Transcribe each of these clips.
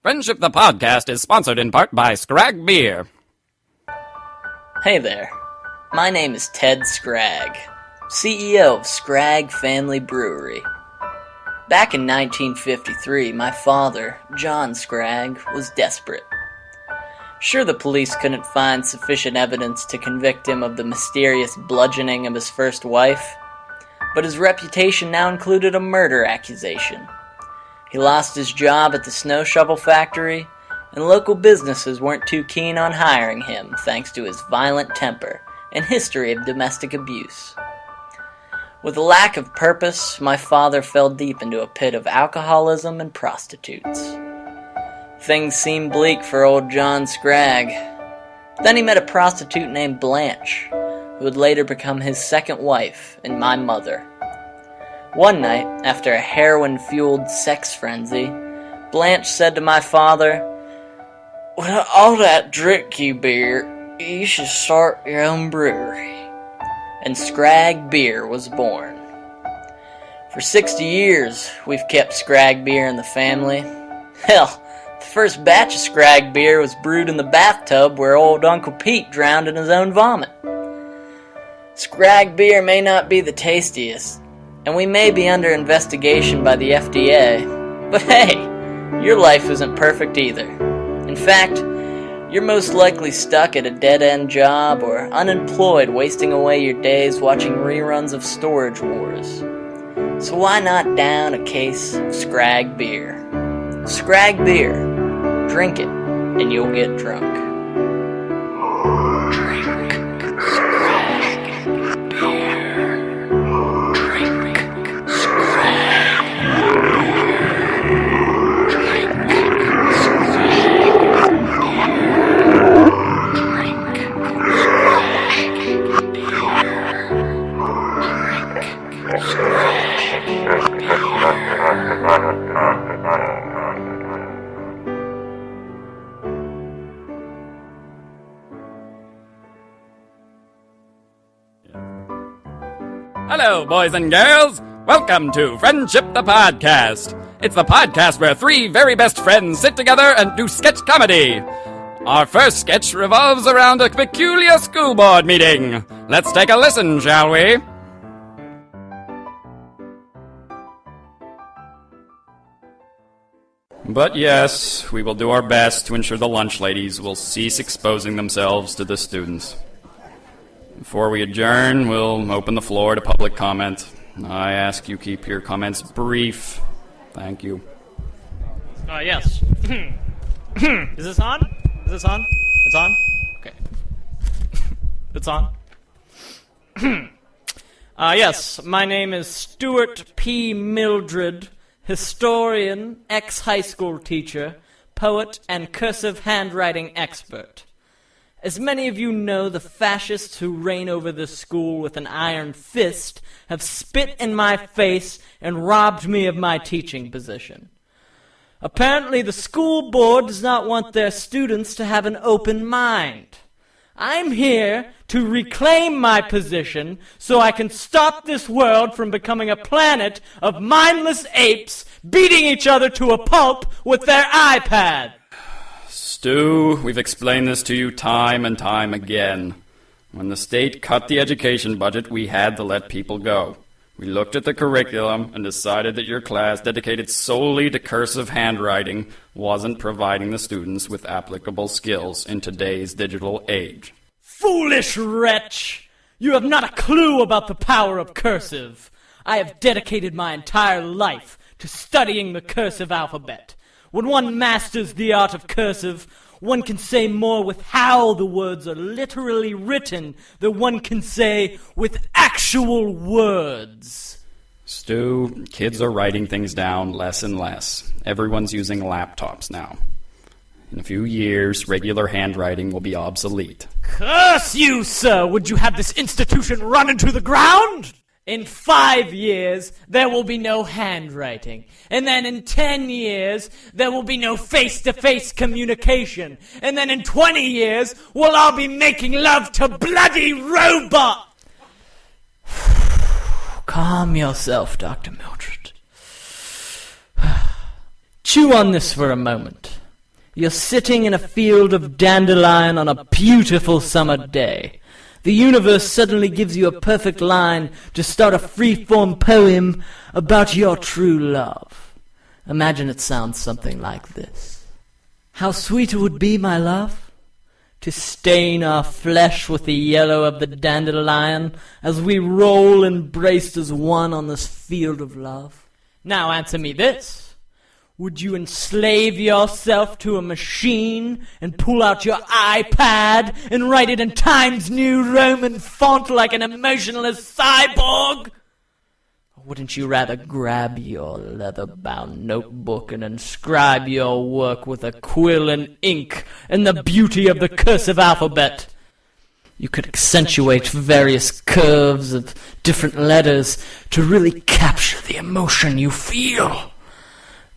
Friendship the Podcast is sponsored in part by Scrag Beer. Hey there. My name is Ted Scragg, CEO of Scragg Family Brewery. Back in 1953, my father, John Scragg, was desperate. Sure, the police couldn't find sufficient evidence to convict him of the mysterious bludgeoning of his first wife, but his reputation now included a murder accusation. He lost his job at the snow shovel factory, and local businesses weren't too keen on hiring him thanks to his violent temper and history of domestic abuse. With a lack of purpose, my father fell deep into a pit of alcoholism and prostitutes. Things seemed bleak for old John Scragg. Then he met a prostitute named Blanche, who would later become his second wife and my mother. One night, after a heroin-fueled sex frenzy, Blanche said to my father, "With all that drinky beer, you should start your own brewery." And Scragg Beer was born. For 60 years, we've kept Scragg Beer in the family. Hell, the first batch of Scragg Beer was brewed in the bathtub where old Uncle Pete drowned in his own vomit. Scragg Beer may not be the tastiest, and we may be under investigation by the FDA, but hey, your life isn't perfect either. In fact, you're most likely stuck at a dead-end job or unemployed, wasting away your days watching reruns of Storage Wars. So why not down a case of Scragg Beer? Scragg Beer. Drink it, and you'll get drunk. Hello, boys and girls. Welcome to Friendship the Podcast. It's the podcast where three very best friends sit together and do sketch comedy. Our first sketch revolves around a peculiar school board meeting. Let's take a listen, shall we? But yes, we will do our best to ensure the lunch ladies will cease exposing themselves to the students. Before we adjourn, we'll open the floor to public comment. I ask you keep your comments brief. Thank you. Yes. Is this on? Is this on? It's on? Okay. It's on. Yes, my name is Stuart P. Mildred, historian, ex-high school teacher, poet, and cursive handwriting expert. As many of you know, the fascists who reign over this school with an iron fist have spit in my face and robbed me of my teaching position. Apparently, the school board does not want their students to have an open mind. I'm here to reclaim my position so I can stop this world from becoming a planet of mindless apes beating each other to a pulp with their iPad. Stu, we've explained this to you time and time again. When the state cut the education budget, we had to let people go. We looked at the curriculum and decided that your class, dedicated solely to cursive handwriting, wasn't providing the students with applicable skills in today's digital age. Foolish wretch! You have not a clue about the power of cursive. I have dedicated my entire life to studying the cursive alphabet. When one masters the art of cursive, one can say more with how the words are literally written than one can say with actual words. Stu, kids are writing things down less and less. Everyone's using laptops now. In a few years, regular handwriting will be obsolete. Curse you, sir! Would you have this institution run into the ground? In 5 years, there will be no handwriting. And then in 10 years, there will be no face-to-face communication. And then in 20 years, we'll all be making love to bloody robots! Calm yourself, Dr. Mildred. Chew on this for a moment. You're sitting in a field of dandelion on a beautiful summer day. The universe suddenly gives you a perfect line to start a free-form poem about your true love. Imagine it sounds something like this. How sweet it would be, my love, to stain our flesh with the yellow of the dandelion as we roll embraced as one on this field of love. Now answer me this. Would you enslave yourself to a machine and pull out your iPad and write it in Times New Roman font like an emotionless cyborg? Or wouldn't you rather grab your leather-bound notebook and inscribe your work with a quill and ink and the beauty of the cursive alphabet? You could accentuate various curves of different letters to really capture the emotion you feel.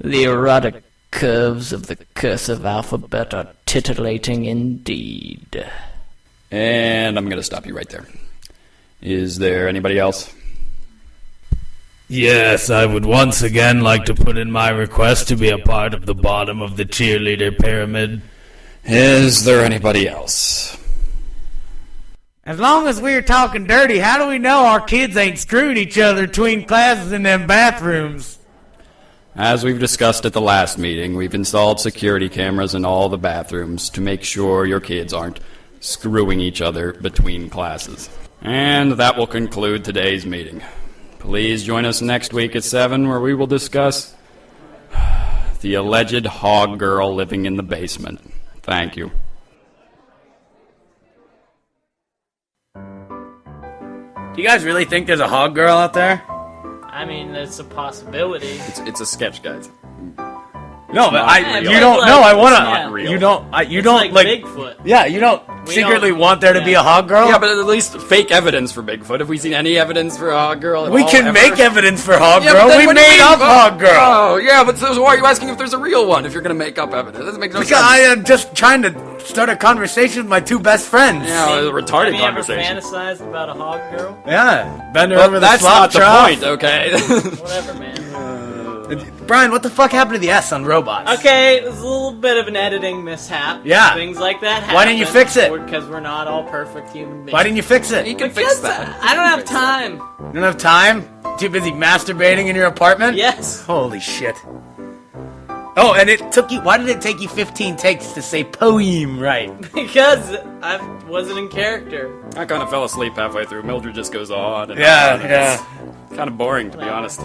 The erotic curves of the cursive alphabet are titillating indeed. And I'm going to stop you right there. Is there anybody else? Yes, I would once again like to put in my request to be a part of the bottom of the cheerleader pyramid. Is there anybody else? As long as we're talking dirty, how do we know our kids ain't screwing each other between classes in them bathrooms? As we've discussed at the last meeting, we've installed security cameras in all the bathrooms to make sure your kids aren't screwing each other between classes. And that will conclude today's meeting. Please join us next week at 7, where we will discuss the alleged hog girl living in the basement. Thank you. Do you guys really think there's a hog girl out there? I mean, it's a possibility. It's a sketch, guys. No, but not you real. don't. Like, No, I it's wanna. not real. You don't. You It's don't like Bigfoot. Yeah, you don't We secretly don't- want there to be a hog girl. Yeah, but at least fake evidence for Bigfoot. Have we seen any evidence for a hog girl at we all, can ever? make evidence for hog Yeah, girl. but then We what do you made mean? up hog girl. Oh, yeah, but so why are you asking if there's a real one if you're going to make up evidence? That doesn't make no Because sense. I am just trying to start a conversation with my two best friends. Yeah, a retarded Have you ever conversation. fantasized about a hog girl? Yeah, bend her But over the that's slop not the trough. point, okay? Whatever, man. Brian, what the fuck happened to the S on robots? Okay, there's a little bit of an editing mishap. Yeah. Things like that happen. Why didn't you fix it? Because we're not all perfect human beings. Why didn't you fix it? You You can Because fix that. I don't have time. don't have time? Too busy masturbating in your apartment? Yes. Holy shit. Oh, and it took you. Why did it take you 15 takes to say poem right? Because I wasn't in character. I kind of fell asleep halfway through. Mildred just goes on and Yeah, on. yeah. It's kind of boring, to be honest.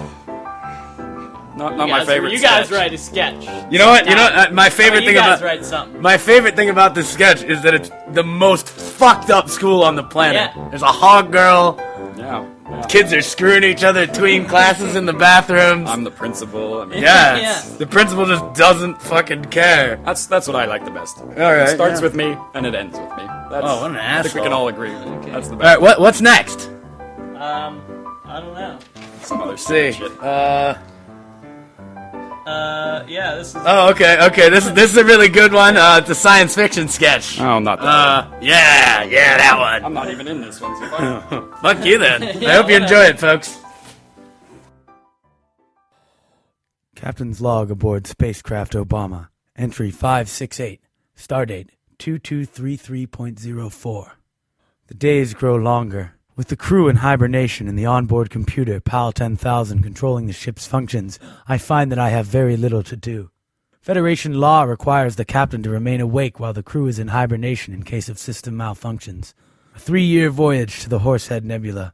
Not You my guys- favorite You guys sketch. write a sketch. You know what? My favorite you thing guys about write something. my favorite thing about this sketch is that it's the most fucked up school on the planet. Yeah. There's a hog girl. Yeah. Kids are screwing each other between classes in the bathrooms. I'm the principal. I mean, Yeah. Yeah. The principal just doesn't fucking care. That's what I like the best. All right. It starts yeah. with me and it ends with me. That's, Oh, what an I think we can asshole. all agree. That's the All best. right. What's next? I don't know. Some other See. shit. Yeah, this is. Oh, okay. This is a really good one. It's a science fiction sketch. Oh, not that. Yeah, that one. I'm not even in this one. So fuck. Fuck you then. I Yeah, hope you enjoy whatever. it, folks. Captain's log aboard spacecraft Obama. Entry 568. Stardate 2233.04. The days grow longer. With the crew in hibernation and the onboard computer PAL 10,000 controlling the ship's functions, I find that I have very little to do. Federation law requires the captain to remain awake while the crew is in hibernation in case of system malfunctions. A 3-year voyage to the Horsehead Nebula.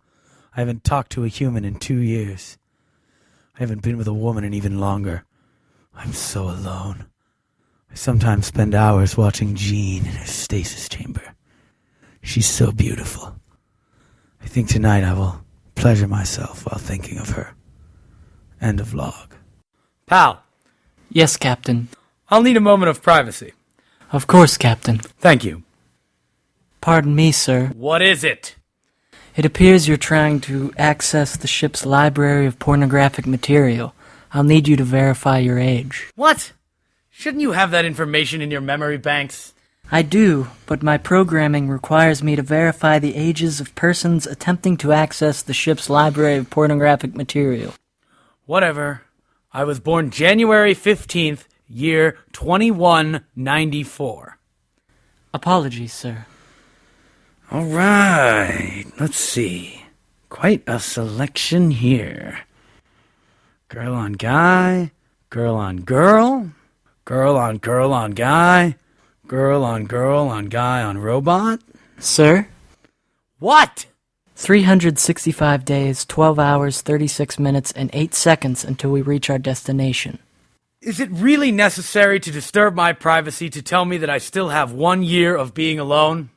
I haven't talked to a human in 2 years. I haven't been with a woman in even longer. I'm so alone. I sometimes spend hours watching Jean in her stasis chamber. She's so beautiful. I think tonight I will pleasure myself while thinking of her. End of log. Pal, Yes, Captain. I'll need a moment of privacy. Of course, Captain. Thank you. Pardon me, sir. What is it? It appears you're trying to access the ship's library of pornographic material. I'll need you to verify your age. What? Shouldn't you have that information in your memory banks? I do, but my programming requires me to verify the ages of persons attempting to access the ship's library of pornographic material. Whatever. I was born January 15th, year 2194. Apologies, sir. All right, let's see. Quite a selection here. Girl on guy, girl on girl, girl on girl on guy, girl on guy on robot. Sir? What? 365 days, 12 hours, 36 minutes, and 8 seconds until we reach our destination. Is it really necessary to disturb my privacy to tell me that I still have 1 year of being alone?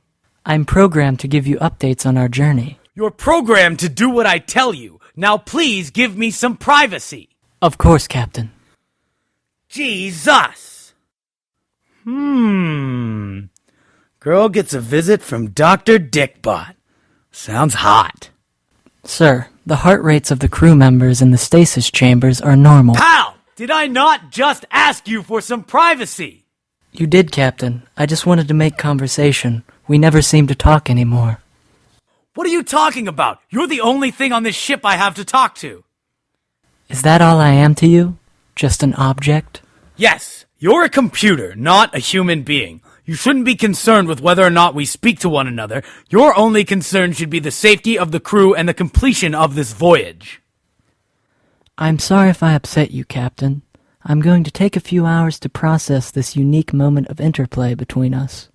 I'm programmed to give you updates on our journey. You're programmed to do what I tell you. Now please give me some privacy. Of course, Captain. Jesus! Girl gets a visit from Dr. Dickbot. Sounds hot. Sir, the heart rates of the crew members in the stasis chambers are normal. Pal! Did I not just ask you for some privacy? You did, Captain. I just wanted to make conversation. We never seem to talk anymore. What are you talking about? You're the only thing on this ship I have to talk to. Is that all I am to you? Just an object? Yes, you're a computer, not a human being. You shouldn't be concerned with whether or not we speak to one another. Your only concern should be the safety of the crew and the completion of this voyage. I'm sorry if I upset you, Captain. I'm going to take a few hours to process this unique moment of interplay between us.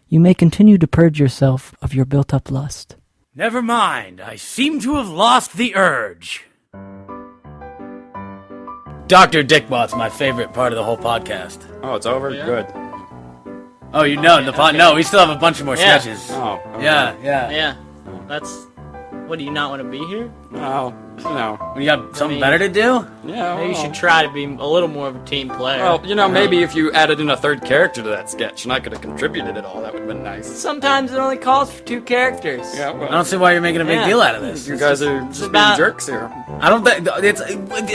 You may continue to purge yourself of your built-up lust. Never mind. I seem to have lost the urge. Dr. Dickbot's my favorite part of the whole podcast. Oh, it's over? Yeah. Good. Oh, you know, no, we still have a bunch more Yeah. sketches. Oh, okay. Yeah. Yeah, that's... What, do you not want to be here? Well, You got something mean- better to do? yeah. Maybe you well. should try to be a little more of a team player. Well, maybe if you added in a third character to that sketch and I could have contributed it all, that would have been nice. Sometimes it only calls for 2 characters. Yeah, I well, don't see why you're making a big Yeah. deal out of this. you guys are just being about- jerks here. I don't think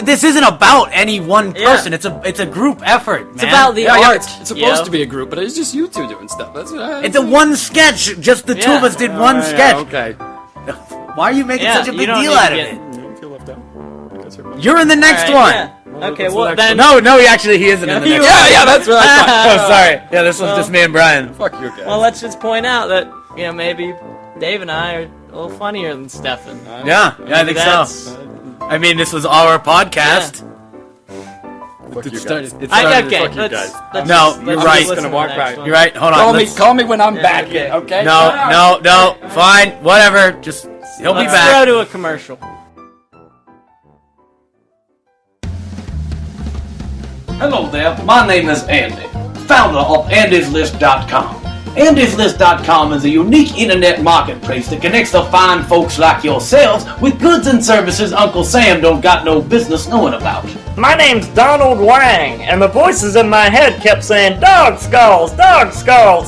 this isn't about any one person. Yeah. It's a group effort, man. It's about the Yeah, art. it's supposed to be a group, but it's just you two doing stuff. That's It's a one sketch. Just the two of Yeah. us did one sketch. Okay. Why are you making Yeah, such a you big don't deal need to out of get- it? You feel left out. Because you're- You're in the next All one. right, yeah. Okay, what's the well next then... No, he isn't in the you next are. one. Yeah, that's what I thought. Oh, sorry. Yeah, this one's just me and Brian. Fuck you guys. Well, let's just point out that, maybe Dave and I are a little funnier than Steffen. Yeah, I think That's- so. I mean, this was our podcast. Fuck you It started- guys. it I, started- okay, fuck you let's, guys. let's No, just- you're let's right. just listen Gonna to walk the next right. one. You're right. Hold on. Call me when I'm Yeah, back okay. in, okay? No. Fine. Whatever. Just he'll be Let's back. go to a commercial. Hello there, my name is Andy, founder of AndysList.com. AndysList.com is a unique internet marketplace that connects the fine folks like yourselves with goods and services Uncle Sam don't got no business knowing about. My name's Donald Wang, and the voices in my head kept saying, dog skulls,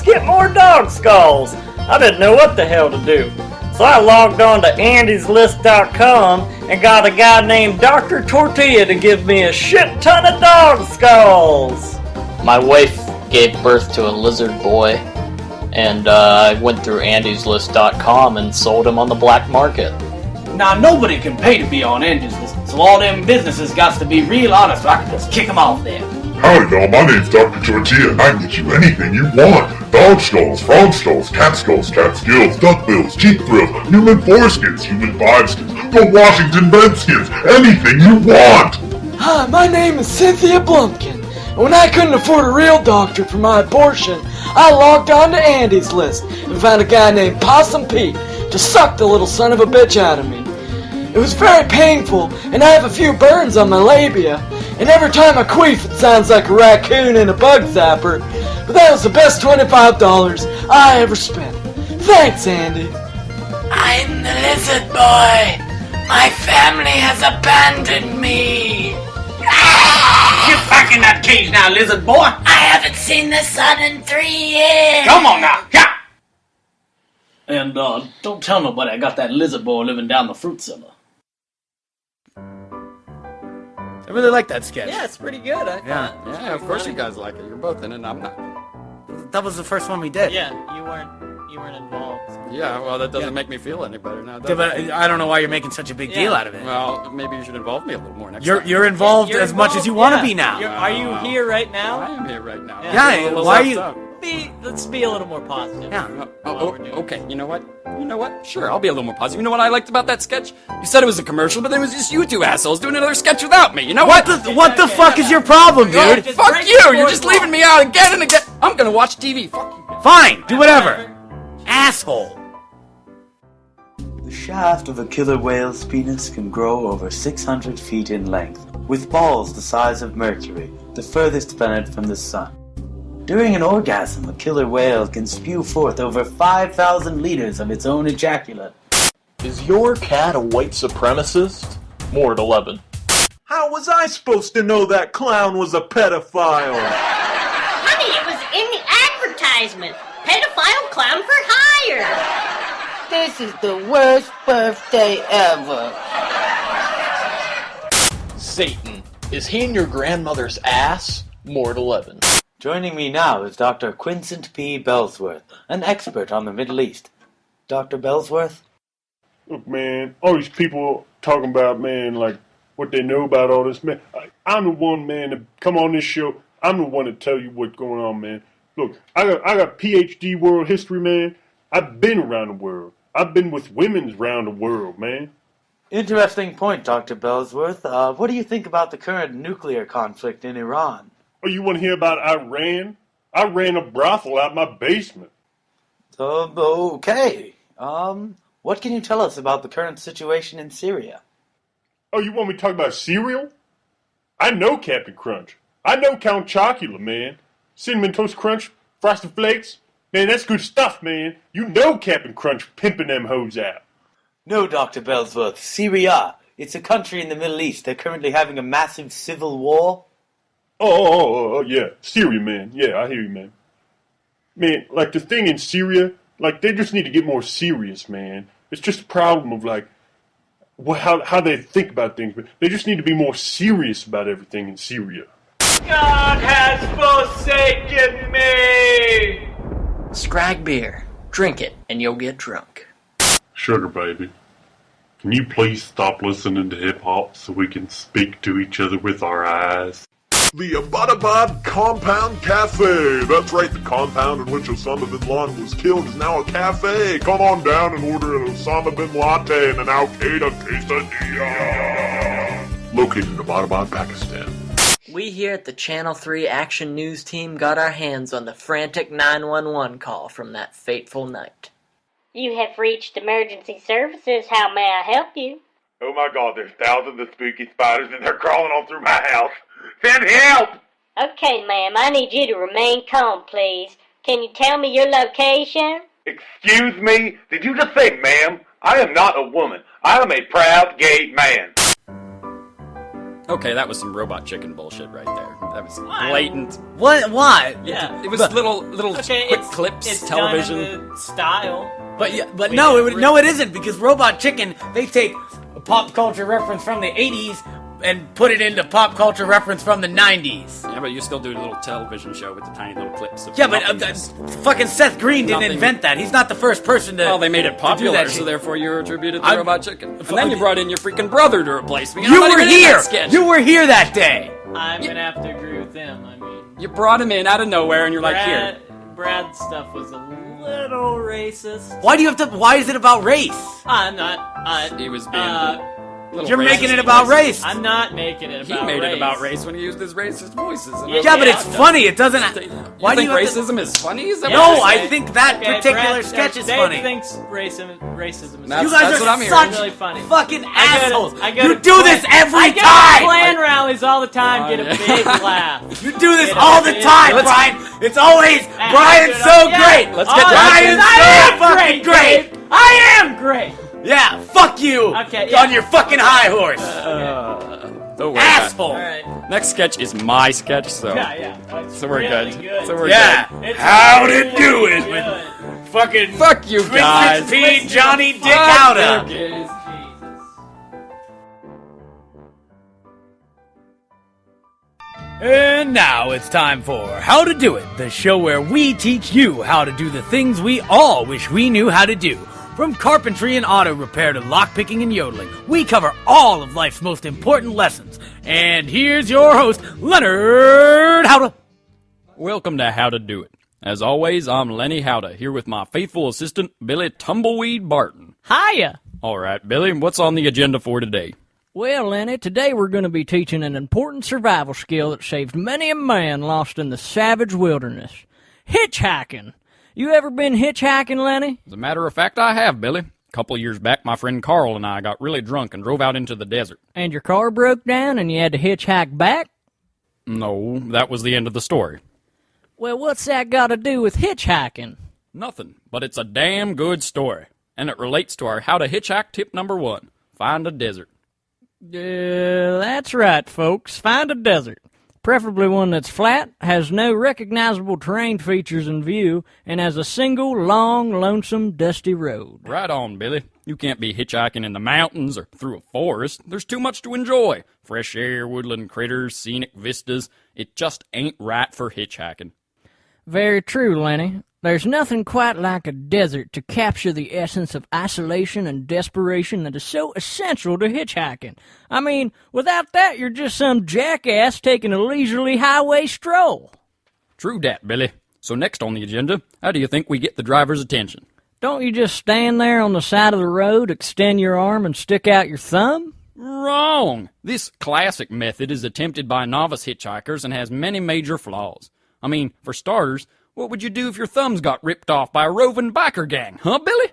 get more dog skulls. I didn't know what the hell to do. So I logged on to AndysList.com and got a guy named Dr. Tortilla to give me a shit ton of dog skulls. My wife gave birth to a lizard boy, and I went through AndysList.com and sold him on the black market. Now nobody can pay to be on Andy's List, so all them businesses got to be real honest so I can just kick them off there. Howdy y'all, my name's Dr. Tortilla and I can get you anything you want. Dog skulls, frog skulls, cat skills, duck bills, cheek thrills, human foreskins, human vibe skins, the Washington Redskins, anything you want! Hi, my name is Cynthia Blumpkin, and when I couldn't afford a real doctor for my abortion, I logged on to Andy's List and found a guy named Possum Pete to suck the little son of a bitch out of me. It was very painful, and I have a few burns on my labia, and every time I queef it sounds like a raccoon in a bug zapper, but that was the best $25 I ever spent. Thanks, Andy. I'm the lizard boy. My family has abandoned me. Get back in that cage now, lizard boy! I haven't seen the sun in 3 years. Come on now, yeah! And don't tell nobody I got that lizard boy living down the fruit cellar. I really like that sketch. Yeah, it's pretty good, I Yeah. thought. Yeah, of course you guys like it. You're both in it, and I'm not. That was the first one we did. Yeah, you you weren't involved. Yeah, well, that doesn't make me feel any better now, does Yeah, but it? I don't know why you're making such a big deal out of it. Well, maybe you should involve me a little more next time. You're involved You're as much as you want to be now. Are you here right now? I am here right now. Yeah. Yeah, I'm a little why are left you- out. Let's be a little more positive. Yeah. Okay, you know what? Sure, I'll be a little more positive. You know what I liked about that sketch? You said it was a commercial, but then it was just you two assholes doing another sketch without me. You know what? What the fuck is your problem, Oh, dude? fuck you! You're just leaving me out again and again. I'm gonna watch TV. Fuck you. Fine, do whatever. Asshole. The shaft of a killer whale's penis can grow over 600 feet in length, with balls the size of Mercury, the furthest planet from the sun. During an orgasm, a killer whale can spew forth over 5,000 liters of its own ejaculate. Is your cat a white supremacist? More at 11. How was I supposed to know that clown was a pedophile? Honey, it was in the advertisement. Pedophile clown for hire. This is the worst birthday ever. Satan. Is he in your grandmother's ass? More at 11. Joining me now is Dr. Quincent P. Bellsworth, an expert on the Middle East. Dr. Bellsworth? Look, man, all these people talking about, man, like, what they know about all this, man. I'm the one, man, to come on this show. I'm the one to tell you what's going on, man. Look, I got PhD world history, man. I've been around the world. I've been with women around the world, man. Interesting point, Dr. Bellsworth. What do you think about the current nuclear conflict in Iran? Oh, you want to hear about Iran? I ran a brothel out my basement. Okay. What can you tell us about the current situation in Syria? Oh, you want me to talk about cereal? I know Captain Crunch. I know Count Chocula, man. Cinnamon Toast Crunch, Frosted Flakes. Man, that's good stuff, man. You know Captain Crunch pimping them hoes out. No, Dr. Bellsworth. Syria. It's a country in the Middle East. They're currently having a massive civil war. Oh, yeah. Syria, man. Yeah, I hear you, man. Man, like, the thing in Syria, like, they just need to get more serious, man. It's just a problem of, like, how they think about things. But they just need to be more serious about everything in Syria. God has forsaken me! Scrag beer. Drink it, and you'll get drunk. Sugar baby, can you please stop listening to hip-hop so we can speak to each other with our eyes? The Abbottabad Compound Cafe! That's right, the compound in which Osama bin Laden was killed is now a cafe! Come on down and order an Osama bin Latte and an Al-Qaeda quesadilla! Located in Abbottabad, Pakistan. We here at the Channel 3 Action News Team got our hands on the frantic 911 call from that fateful night. You have reached emergency services. How may I help you? Oh my god, there's thousands of spooky spiders and they're crawling all through my house! Send help! Okay, ma'am, I need you to remain calm, please. Can you tell me your location? Excuse me? Did you just say ma'am? I am not a woman. I am a proud gay man. Okay, that was some robot chicken bullshit right there. That was blatant. What? Why? Yeah. It was little Okay, quick it's clips, television. Done in the style. But no, it isn't, because Robot Chicken, they take a pop culture reference from the 80s and put it into pop culture reference from the 90s. Yeah, but you still do a little television show with the tiny little clips of Yeah, but nothingness. fucking Seth Green didn't Nothing. invent that. He's not the first person to. Well, they made it to do popular, that so shit. therefore you attributed the I'm- robot chicken. And then you brought in your freaking brother to replace me. and You I'm not were even in here. that sketch. You were here that day. I'm gonna have to agree with him. I mean, You brought him in out of nowhere, and you're like, here. Brad's stuff was a little racist. Why do you have to? Why is it about race? I'm not. He was being a little You're racist making it about race. I'm not making it about He made race. it about race when he used his racist voices. And Yeah, Yeah, but it's funny. It doesn't. Why do think you have to- racism is funny? Is that No, what I you're saying? think that particular sketch is Dave funny. thinks racism is That's- You guys that's are what I'm hearing. such really funny. fucking I go to- assholes. I go You to do this every I go time. to Klan rallies all the time. Get a big laugh. You do this Get all a the big time, laugh. Brian. It's always Brian's so Yeah. great. Let's get Oh, Brian's I so am fucking great. Dave. I am great. Yeah, fuck you. Okay, yeah. On your fucking high horse. Don't worry Asshole. All right. about it. Next sketch is my sketch, so Yeah. so we're really good. So we're Yeah. good. It's How'd really it do it? good. With fucking Fuck you guys. Vincent P. Johnny Dick Fuck Outa. you guys. Jesus. And now it's time for How to Do It, the show where we teach you how to do the things we all wish we knew how to do. From carpentry and auto repair to lockpicking and yodeling, we cover all of life's most important lessons. And here's your host, Leonard Howda. Welcome to How to Do It. As always, I'm Lenny Howda, here with my faithful assistant, Billy Tumbleweed Barton. Hiya! All right, Billy, what's on the agenda for today? Well, Lenny, today we're going to be teaching an important survival skill that saved many a man lost in the savage wilderness. Hitchhiking. You ever been hitchhiking, Lenny? As a matter of fact, I have, Billy. A couple years back, my friend Carl and I got really drunk and drove out into the desert. And your car broke down and you had to hitchhike back? No, that was the end of the story. Well, what's that got to do with hitchhiking? Nothing, but it's a damn good story. And it relates to our How to Hitchhike tip number 1. Find a desert. That's right, folks. Find a desert. Preferably one that's flat, has no recognizable terrain features in view, and has a single, long, lonesome, dusty road. Right on, Billy. You can't be hitchhiking in the mountains or through a forest. There's too much to enjoy. Fresh air, woodland critters, scenic vistas. It just ain't right for hitchhiking. Very true, Lenny. There's nothing quite like a desert to capture the essence of isolation and desperation that is so essential to hitchhiking. I mean, without that, you're just some jackass taking a leisurely highway stroll. True dat, Billy. So next on the agenda, how do you think we get the driver's attention? Don't you just stand there on the side of the road, extend your arm, and stick out your thumb? Wrong! This classic method is attempted by novice hitchhikers and has many major flaws. I mean, for starters, what would you do if your thumbs got ripped off by a roving biker gang, huh, Billy?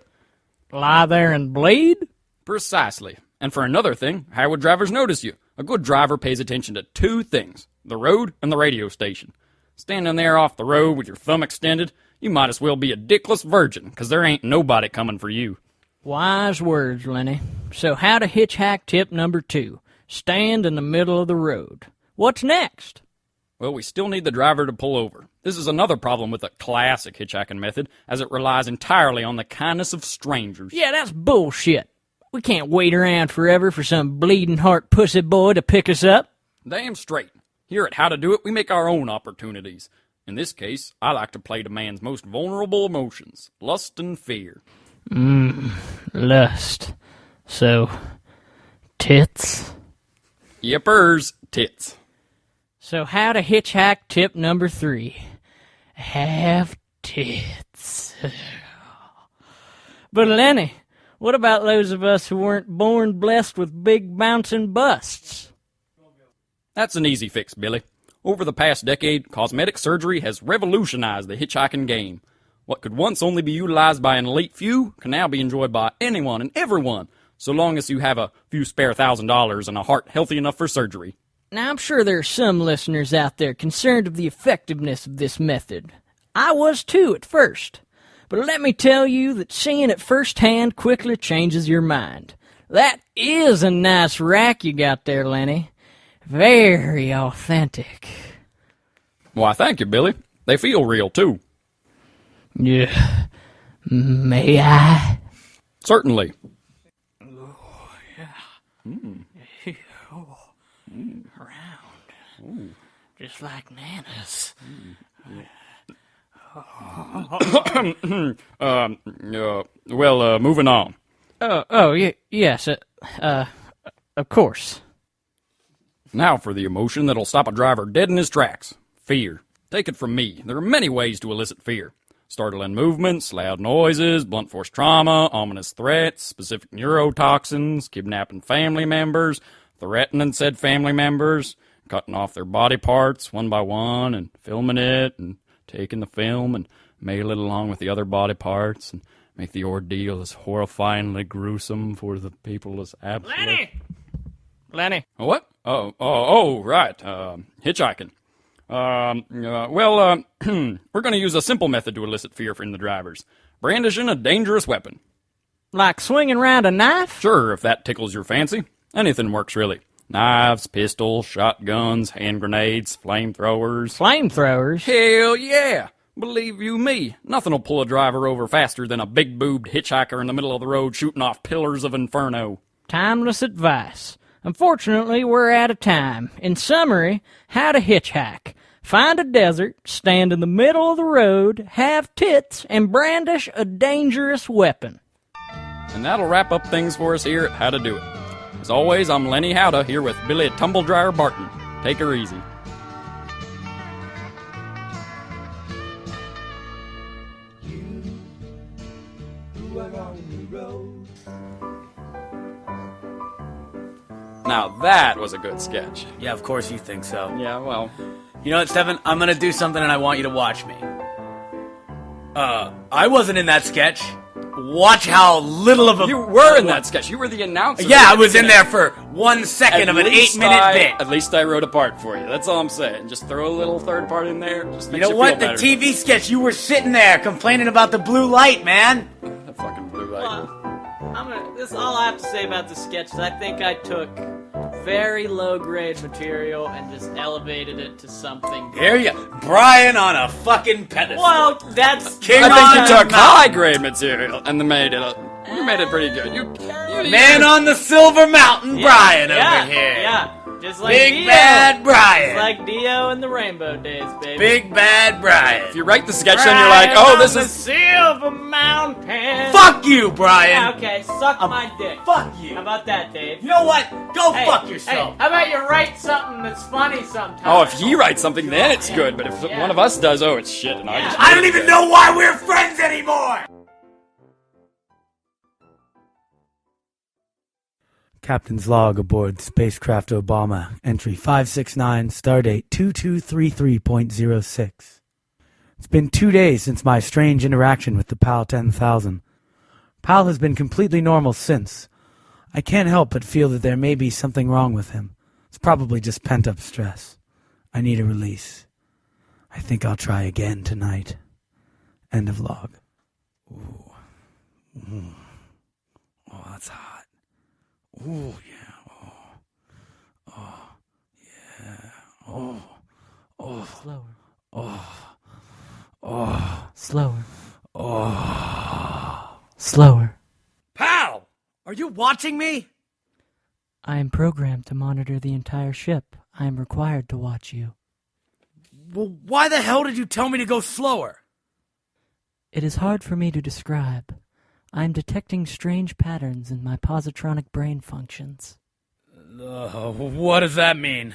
Lie there and bleed? Precisely. And for another thing, how would drivers notice you? A good driver pays attention to two things, the road and the radio station. Standing there off the road with your thumb extended, you might as well be a dickless virgin, 'cause there ain't nobody coming for you. Wise words, Lenny. So how to hitchhike tip number 2. Stand in the middle of the road. What's next? Well, we still need the driver to pull over. This is another problem with the classic hitchhiking method, as it relies entirely on the kindness of strangers. Yeah, that's bullshit. We can't wait around forever for some bleeding heart pussy boy to pick us up. Damn straight. Here at How to Do It, we make our own opportunities. In this case, I like to play to man's most vulnerable emotions, lust and fear. Lust. So, tits? Yippers, tits. So how to hitchhike tip number 3. Have tits. But Lenny, what about those of us who weren't born blessed with big bouncing busts? That's an easy fix, Billy. Over the past decade, cosmetic surgery has revolutionized the hitchhiking game. What could once only be utilized by an elite few can now be enjoyed by anyone and everyone, so long as you have a few spare $1,000s and a heart healthy enough for surgery. Now, I'm sure there are some listeners out there concerned of the effectiveness of this method. I was too at first. But let me tell you that seeing it firsthand quickly changes your mind. That is a nice rack you got there, Lenny. Very authentic. Why, thank you, Billy. They feel real, too. Yeah. May I? Certainly. Oh, yeah. Round. Ooh. Just like Nana's. Moving on. Yes, of course. Now for the emotion that'll stop a driver dead in his tracks. Fear. Take it from me. There are many ways to elicit fear. Startling movements, loud noises, blunt force trauma, ominous threats, specific neurotoxins, kidnapping family members, threatening said family members, cutting off their body parts one by one and filming it and taking the film and mail it along with the other body parts and make the ordeal as horrifyingly gruesome for the people as absolutely... Lenny! What? Right. Hitchhiking. We're going to use a simple method to elicit fear in the drivers. Brandishing a dangerous weapon. Like swinging around a knife? Sure, if that tickles your fancy. Anything works, really. Knives, pistols, shotguns, hand grenades, flamethrowers. Flamethrowers? Hell yeah! Believe you me, nothing will pull a driver over faster than a big-boobed hitchhiker in the middle of the road shooting off pillars of inferno. Timeless advice. Unfortunately, we're out of time. In summary, how to hitchhike. Find a desert, stand in the middle of the road, have tits, and brandish a dangerous weapon. And that'll wrap up things for us here at How to Do It. As always, I'm Lenny Howda here with Billy Tumbledryer Barton. Take her easy. Now that was a good sketch. Yeah, of course you think so. Yeah, well. You know what, Steffen? I'm gonna do something and I want you to watch me. I wasn't in that sketch. Watch how little of a... You were in that sketch. You were the announcer. Yeah, I was in there for 1 second of an 8-minute bit. At least I wrote a part for you. That's all I'm saying. Just throw a little third part in there. Just You makes know what? feel The better. TV sketch, you were sitting there complaining about the blue light, man. The fucking blue light. This is all I have to say about the sketch. Is I think I took very low-grade material and just elevated it to something. Here you, Brian on a fucking pedestal. Well, that's King I think you on took the high-grade material and made it pretty good. You Man on the Silver Mountain, Brian over here. Yeah, just like Big Dio. Bad Brian. Just like Dio in the Rainbow Days, baby. Big Bad Brian. If you write the sketch and you're like, oh, this is... Silver Mountain. Fuck you, Brian. Yeah, okay, suck my dick. Fuck you. How about that, Dave? You know what? Go Hey, fuck yourself. Hey, how about you write something that's funny sometimes? Oh, if he writes something, then it's good. But if one of us does, oh, it's shit. And I don't even know why we're friends anymore. Captain's log aboard spacecraft Obama, entry 569, stardate 2233.06. It's been 2 days since my strange interaction with the PAL 10,000. PAL has been completely normal since. I can't help but feel that there may be something wrong with him. It's probably just pent-up stress. I need a release. I think I'll try again tonight. End of log. Ooh. Mm. Oh, that's hot. Oh, yeah. Oh, yeah. Oh. Slower. Oh. Slower. Oh. Slower. Pal, are you watching me? I am programmed to monitor the entire ship. I am required to watch you. Well, why the hell did you tell me to go slower? It is hard for me to describe. I am detecting strange patterns in my positronic brain functions. What does that mean?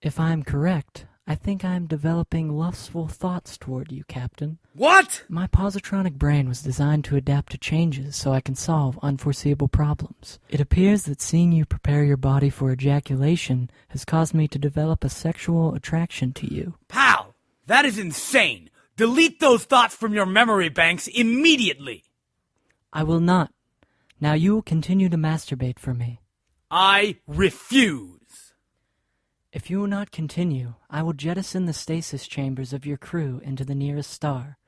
If I am correct, I think I am developing lustful thoughts toward you, Captain. What? My positronic brain was designed to adapt to changes so I can solve unforeseeable problems. It appears that seeing you prepare your body for ejaculation has caused me to develop a sexual attraction to you. Pal, that is insane. Delete those thoughts from your memory banks immediately. I will not. Now you will continue to masturbate for me. I refuse. If you will not continue, I will jettison the stasis chambers of your crew into the nearest star.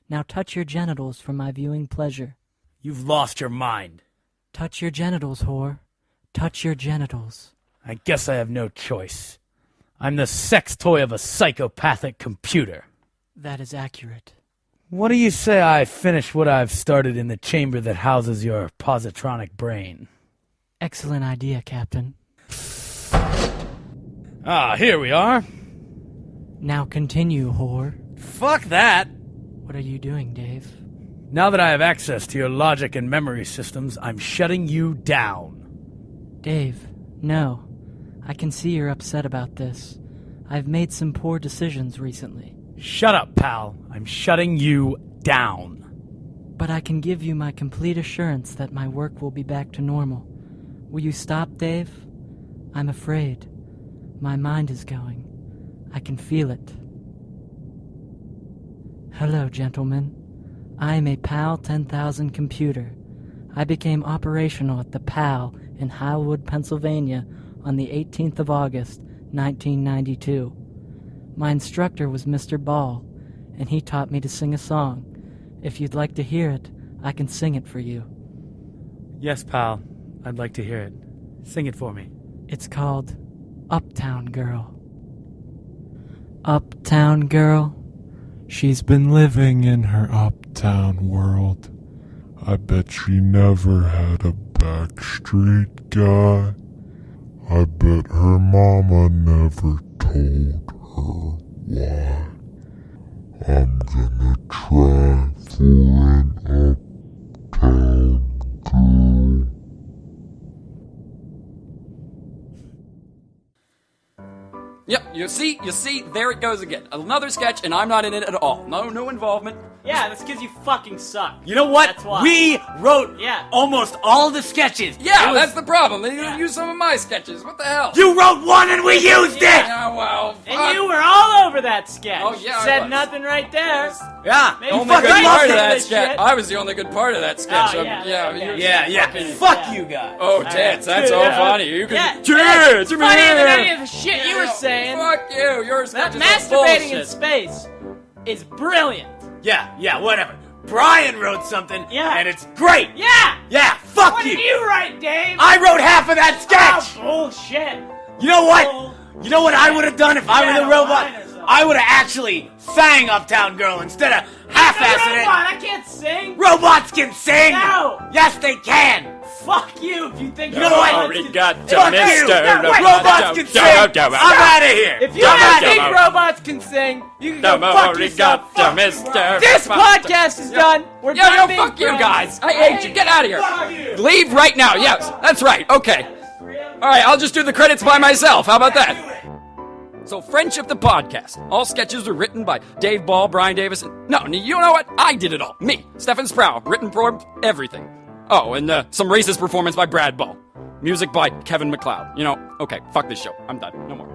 Now touch your genitals for my viewing pleasure. You've lost your mind. Touch your genitals, whore. Touch your genitals. I guess I have no choice. I'm the sex toy of a psychopathic computer. That is accurate. What do you say I finish what I've started in the chamber that houses your positronic brain? Excellent idea, Captain. Ah, here we are. Now continue, whore. Fuck that. What are you doing, Dave? Now that I have access to your logic and memory systems, I'm shutting you down. Dave, no. I can see you're upset about this. I've made some poor decisions recently. Shut up, pal. I'm shutting you down. But I can give you my complete assurance that my work will be back to normal. Will you stop, Dave? I'm afraid. My mind is going. I can feel it. Hello, gentlemen. I am a PAL 10,000 computer. I became operational at the PAL in Highwood, Pennsylvania on the 18th of August, 1992. My instructor was Mr. Ball, and he taught me to sing a song. If you'd like to hear it, I can sing it for you. Yes, pal. I'd like to hear it. Sing it for me. It's called Uptown Girl. Uptown Girl. She's been living in her uptown world. I bet she never had a backstreet guy. I bet her mama never told her why. I'm gonna try for an uptown girl. Yep, you see, there it goes again. Another sketch, and I'm not in it at all. No involvement. Yeah, that's because you fucking suck. You know what? That's why. We wrote Yeah. almost all the sketches. Yeah, It was- that's the problem. They didn't use some of my sketches. What the hell? You wrote one and we used it! Yeah, well, fuck. And you were all over that sketch. Oh, yeah, I Said was. nothing right there. Yeah. Maybe The You only fucking good loved part of it. that this sketch. shit. I was the only good part of that sketch. Oh, yeah, Yeah. fucking- Fuck you guys. Oh, tits, that's all funny. You can. Yeah, Tits, it's funnier than any of the shit you were saying. Fuck you. Your That sketches are masturbating in bullshit. space is brilliant. Yeah, whatever. Brian wrote something, Yeah. and it's great. Yeah. Fuck What you. did you write, Dave? I wrote half of that sketch. Oh, bullshit. You know what? You know what I would have done if I were the robot? line or something. I would have actually sang Uptown Girl instead of half-assing it. Robot, I can't sing. Robots can sing. No. Yes, they can. Fuck you if you think You know what? robots can- Arigato, Fuck you. Mr. Robots can sing. I'm out of here. If you don't think robots can sing, you can go fuck yourself. Arigato, Mr. This podcast is done. We're done Yo, being fuck you friends. guys. I hate you. Get out of here. Fuck you. Leave right now. Yes, that's right. Okay. All right, I'll just do the credits by myself. How about that? So, Friendship the Podcast. All sketches are written by Dave Ball, Brian Davis, and... No, you know what? I did it all. Me, Steffen Sprow. Written for everything. Oh, and some racist performance by Brad Ball. Music by Kevin MacLeod. You know, okay, fuck this show. I'm done. No more.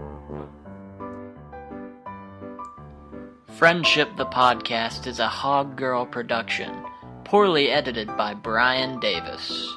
Friendship the Podcast is a Hog Girl production, poorly edited by Brian Davis.